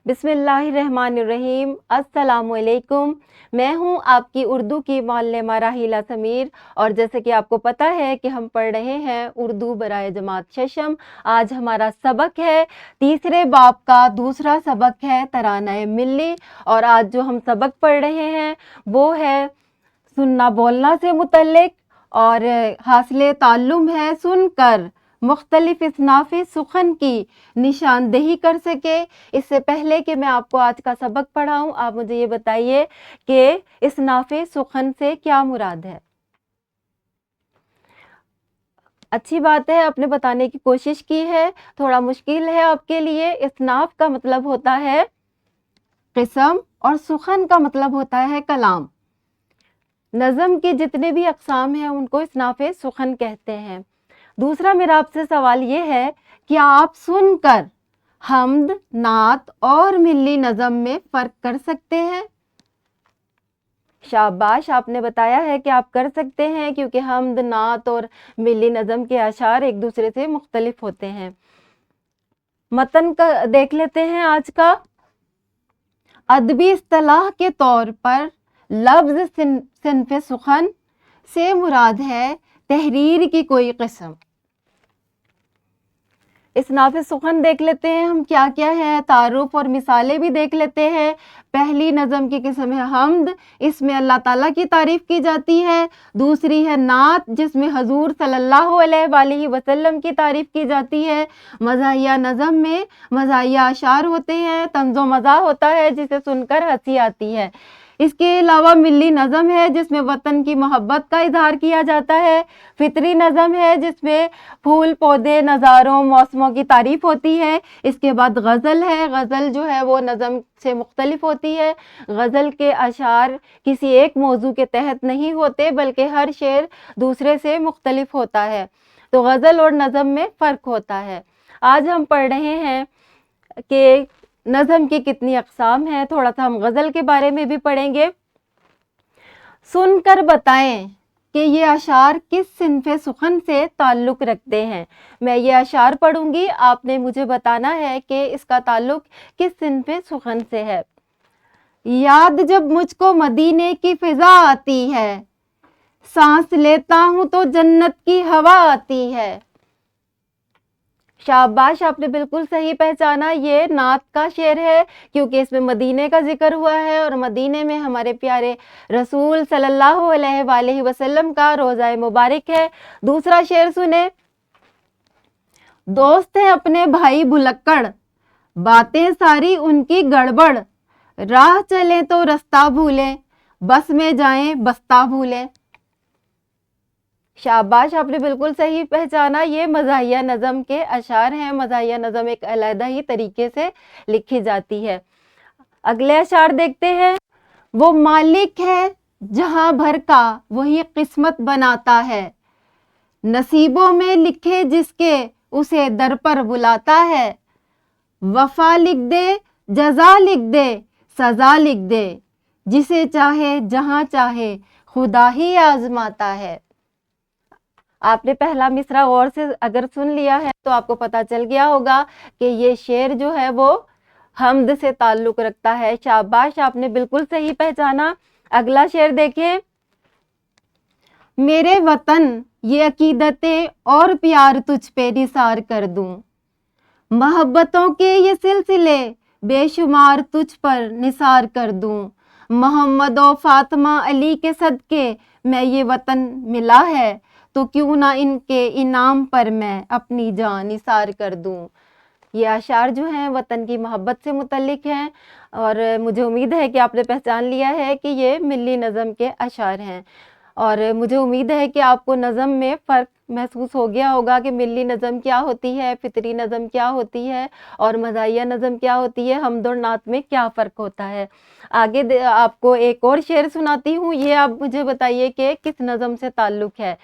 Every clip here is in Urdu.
بسم اللہ الرحمن الرحیم۔ السلام علیکم۔ میں ہوں آپ کی اردو کی معلمہ راحیلہ سمیر، اور جیسے کہ آپ کو پتہ ہے کہ ہم پڑھ رہے ہیں اردو برائے جماعت ششم۔ آج ہمارا سبق ہے تیسرے باب کا دوسرا سبق ہے ترانہ ملی، اور آج جو ہم سبق پڑھ رہے ہیں وہ ہے سننا بولنا سے متعلق، اور حاصل تعلم ہے سن کر مختلف اصناف سخن کی نشاندہی کر سکے۔ اس سے پہلے کہ میں آپ کو آج کا سبق پڑھاؤں، آپ مجھے یہ بتائیے کہ اصناف سخن سے کیا مراد ہے؟ اچھی بات ہے، آپ نے بتانے کی کوشش کی ہے، تھوڑا مشکل ہے آپ کے لیے۔ اصناف کا مطلب ہوتا ہے قسم، اور سخن کا مطلب ہوتا ہے کلام۔ نظم کے جتنے بھی اقسام ہیں ان کو اصناف سخن کہتے ہیں۔ دوسرا میرا آپ سے سوال یہ ہے کہ آپ سن کر حمد، نعت اور ملی نظم میں فرق کر سکتے ہیں؟ شاباش، آپ نے بتایا ہے کہ آپ کر سکتے ہیں، کیونکہ حمد، نعت اور ملی نظم کے اشعار ایک دوسرے سے مختلف ہوتے ہیں۔ متن کا دیکھ لیتے ہیں آج کا۔ ادبی اصطلاح کے طور پر لفظ صنف سخن سے مراد ہے تحریر کی کوئی قسم۔ اصناف سخن دیکھ لیتے ہیں ہم کیا کیا ہے، تعارف اور مثالیں بھی دیکھ لیتے ہیں۔ پہلی نظم کی قسم ہے حمد، اس میں اللہ تعالیٰ کی تعریف کی جاتی ہے۔ دوسری ہے نعت، جس میں حضور صلی اللہ علیہ وآلہ وسلم کی تعریف کی جاتی ہے۔ مزاحیہ نظم میں مزاحیہ اشعار ہوتے ہیں، طنز و مزاح ہوتا ہے جسے سن کر ہنسی آتی ہے۔ اس کے علاوہ ملی نظم ہے جس میں وطن کی محبت کا اظہار کیا جاتا ہے۔ فطری نظم ہے جس میں پھول پودے، نظاروں، موسموں کی تعریف ہوتی ہے۔ اس کے بعد غزل ہے۔ غزل جو ہے وہ نظم سے مختلف ہوتی ہے۔ غزل کے اشعار کسی ایک موضوع کے تحت نہیں ہوتے، بلکہ ہر شعر دوسرے سے مختلف ہوتا ہے، تو غزل اور نظم میں فرق ہوتا ہے۔ آج ہم پڑھ رہے ہیں کہ نظم کی کتنی اقسام ہیں، تھوڑا سا ہم غزل کے بارے میں بھی پڑھیں گے۔ سن کر بتائیں کہ یہ اشعار کس صنف سخن سے تعلق رکھتے ہیں۔ میں یہ اشعار پڑھوں گی، آپ نے مجھے بتانا ہے کہ اس کا تعلق کس صنف سخن سے ہے۔ یاد جب مجھ کو مدینے کی فضا آتی ہے، سانس لیتا ہوں تو جنت کی ہوا آتی ہے۔ شاباش، آپ نے بالکل صحیح پہچانا، یہ نعت کا شعر ہے، کیونکہ اس میں مدینے کا ذکر ہوا ہے، اور مدینے میں ہمارے پیارے رسول صلی اللہ علیہ وآلہ وسلم کا روضہ مبارک ہے۔ دوسرا شعر سنیں۔ دوست ہیں اپنے بھائی بھلکڑ، باتیں ساری ان کی گڑبڑ، راہ چلیں تو رستہ بھولیں، بس میں جائیں بستہ بھولیں۔ شاباش، آپ نے بالکل صحیح پہچانا، یہ مزاحیہ نظم کے اشعار ہیں۔ مزاحیہ نظم ایک علیحدہ ہی طریقے سے لکھی جاتی ہے۔ اگلے اشعار دیکھتے ہیں۔ وہ مالک ہے جہاں بھر کا، وہی قسمت بناتا ہے، نصیبوں میں لکھے جس کے اسے در پر بلاتا ہے، وفا لکھ دے جزا لکھ دے سزا لکھ دے، جسے چاہے جہاں چاہے خدا ہی آزماتا ہے۔ آپ نے پہلا مصرع غور سے اگر سن لیا ہے تو آپ کو پتا چل گیا ہوگا کہ یہ شعر جو ہے وہ حمد سے تعلق رکھتا ہے۔ شاباش، آپ نے بالکل صحیح پہچانا۔ اگلا شعر دیکھیں۔ میرے وطن یہ عقیدتیں اور پیار تجھ پہ نثار کر دوں، محبتوں کے یہ سلسلے بے شمار تجھ پر نثار کر دوں، محمد و فاطمہ علی کے صدقے میں یہ وطن ملا ہے، تو کیوں نہ ان کے انعام پر میں اپنی جان نثار کر دوں۔ یہ اشعار جو ہیں وطن کی محبت سے متعلق ہیں، اور مجھے امید ہے کہ آپ نے پہچان لیا ہے کہ یہ ملی نظم کے اشعار ہیں، اور مجھے امید ہے کہ آپ کو نظم میں فرق محسوس ہو گیا ہوگا کہ ملی نظم کیا ہوتی ہے، فطری نظم کیا ہوتی ہے، اور مزاحیہ نظم کیا ہوتی ہے، حمد اور نعت میں کیا فرق ہوتا ہے۔ آگے آپ کو ایک اور شعر سناتی ہوں، یہ آپ مجھے بتائیے کہ کس نظم سے تعلق ہے۔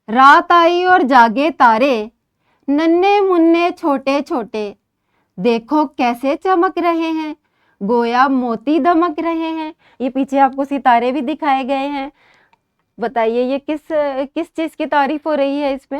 رات آئی اور جاگے تارے، ننھے منھے چھوٹے چھوٹے، دیکھو کیسے چمک رہے ہیں، گویا موتی دمک رہے ہیں۔ یہ پیچھے آپ کو ستارے بھی دکھائے گئے ہیں۔ بتائیے یہ کس چیز کی تعریف ہو رہی ہے اس میں؟